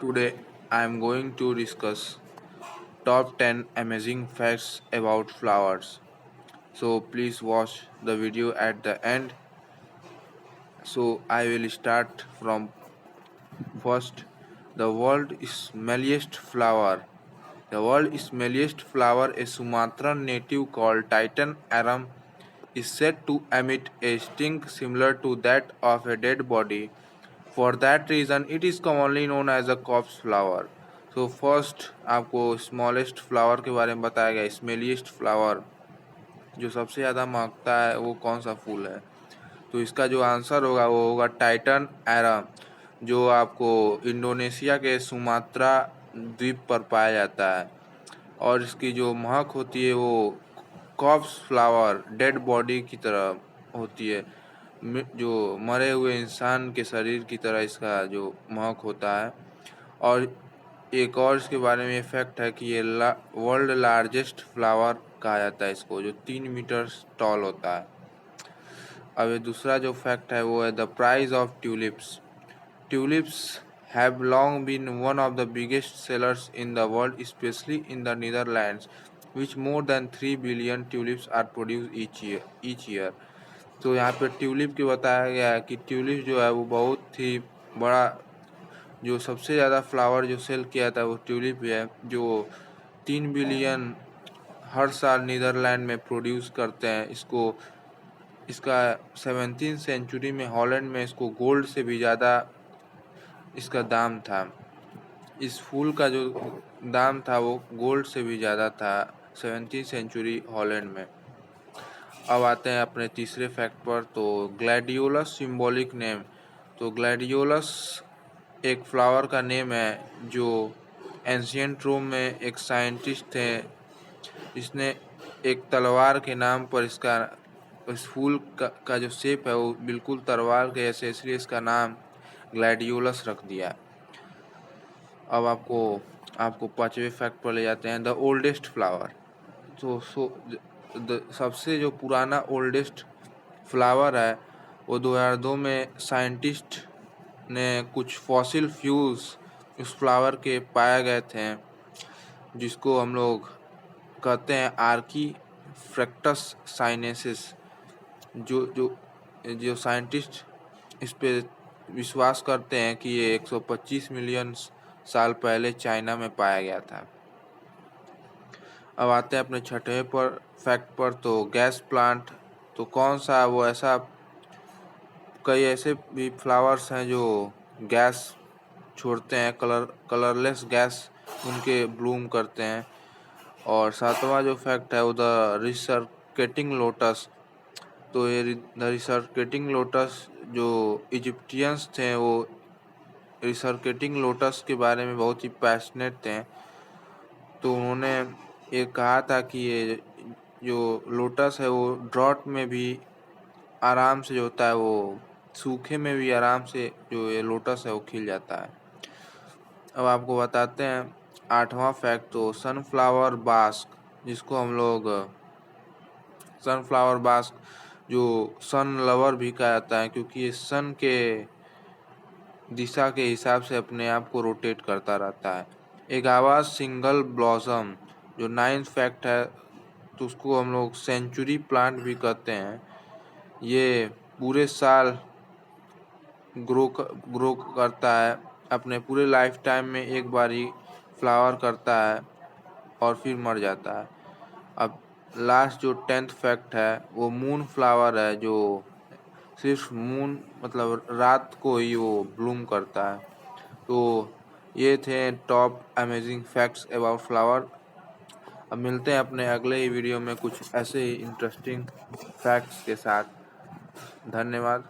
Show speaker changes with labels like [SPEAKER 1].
[SPEAKER 1] Today I am going to discuss top 10 amazing facts about flowers. So please watch the video at the end. So I will start from first. The world's smelliest flower. The world's smelliest flower, a Sumatran native called Titan arum, is said to emit a stink similar to that of a dead body. For that reason, it is commonly known as a corpse flower. So first आपको smallest flower के बारे में बताया गया। स्मेलिएस्ट flower जो सबसे ज़्यादा महकता है वो कौन सा फूल है? तो इसका जो आंसर होगा वो होगा टाइटन एरम, जो आपको इंडोनेशिया के सुमात्रा द्वीप पर पाया जाता है। और इसकी जो महक होती है वो कॉर्प्स फ्लावर, डेड बॉडी की तरह होती है। जो मरे हुए इंसान के शरीर की तरह इसका जो महक होता है। और एक और इसके बारे में फैक्ट है कि ये वर्ल्ड लार्जेस्ट फ्लावर कहा जाता है इसको, जो 3 मीटर टॉल होता है। अब ये दूसरा जो फैक्ट है वो है the price of tulips. Tulips have long been one of the biggest sellers in the world, especially in the Netherlands, which more than 3 billion tulips are produced each year. तो यहाँ पे ट्यूलिप की बताया गया है कि ट्यूलिप जो है वो बहुत ही बड़ा, जो सबसे ज़्यादा फ्लावर जो सेल किया जाता है वो ट्यूलिप है, जो 3 बिलियन हर साल नीदरलैंड में प्रोड्यूस करते हैं इसको। इसका 17वीं सेंचुरी में हॉलैंड में इसको गोल्ड से भी ज़्यादा इसका दाम था। इस फूल का जो दाम था वो गोल्ड से भी ज़्यादा था 17वीं सेंचुरी हॉलैंड में। अब आते हैं अपने तीसरे फैक्ट पर। तो ग्लैडियोलस सिंबॉलिक नेम। तो ग्लैडियोलस एक फ्लावर का नेम है जो एंशियंट रोम में एक साइंटिस्ट थे, इसने एक तलवार के नाम पर इस फूल का जो शेप है वो बिल्कुल तलवार के जैसे, इसलिए इसका नाम ग्लैडियोलस रख दिया। अब आपको पांचवें फैक्ट पर ले जाते हैं। The oldest flower. तो सबसे जो पुराना ओल्डेस्ट फ्लावर है वो 2002 में साइंटिस्ट ने कुछ फॉसिल फ्यूल्स उस फ्लावर के पाए गए थे, जिसको हम लोग कहते हैं आर्की फ्रैक्टस साइनेसिस। जो जो जो साइंटिस्ट इस पे विश्वास करते हैं कि ये 125 मिलियन साल पहले चाइना में पाया गया था। अब आते हैं अपने छठवें फैक्ट पर। तो गैस प्लांट। तो कौन सा वो ऐसा, कई ऐसे भी फ्लावर्स हैं जो गैस छोड़ते हैं, कलरलेस गैस उनके ब्लूम करते हैं। और सातवां जो फैक्ट है वो द रिसर्केटिंग लोटस। तो ये द रिसर्केटिंग लोटस, जो इजिप्टियंस थे वो रिसर्केटिंग लोटस के बारे में बहुत ही पैशनेट थे। तो उन्होंने ये कहा था कि ये जो लोटस है वो ड्रॉट में भी आराम से जो होता है, वो सूखे में भी आराम से जो ये लोटस है वो खिल जाता है। अब आपको बताते हैं आठवां फैक्ट। तो सनफ्लावर बास्क, जिसको हम लोग सनफ्लावर बास्क जो सन लवर भी कहा जाता है, क्योंकि ये सन के दिशा के हिसाब से अपने आप को रोटेट करता रहता है। एक आवाज सिंगल ब्लॉसम, जो 9th फैक्ट है, तो उसको हम लोग सेंचुरी प्लांट भी कहते हैं। ये पूरे साल ग्रो करता है, अपने पूरे लाइफ टाइम में एक बार ही फ्लावर करता है और फिर मर जाता है। अब लास्ट जो 10th फैक्ट है वो मून फ्लावर है, जो सिर्फ मून मतलब रात को ही वो ब्लूम करता है। तो ये थे top amazing facts about flower. अब मिलते हैं अपने अगले ही वीडियो में कुछ ऐसे ही इंटरेस्टिंग फैक्ट्स के साथ। धन्यवाद।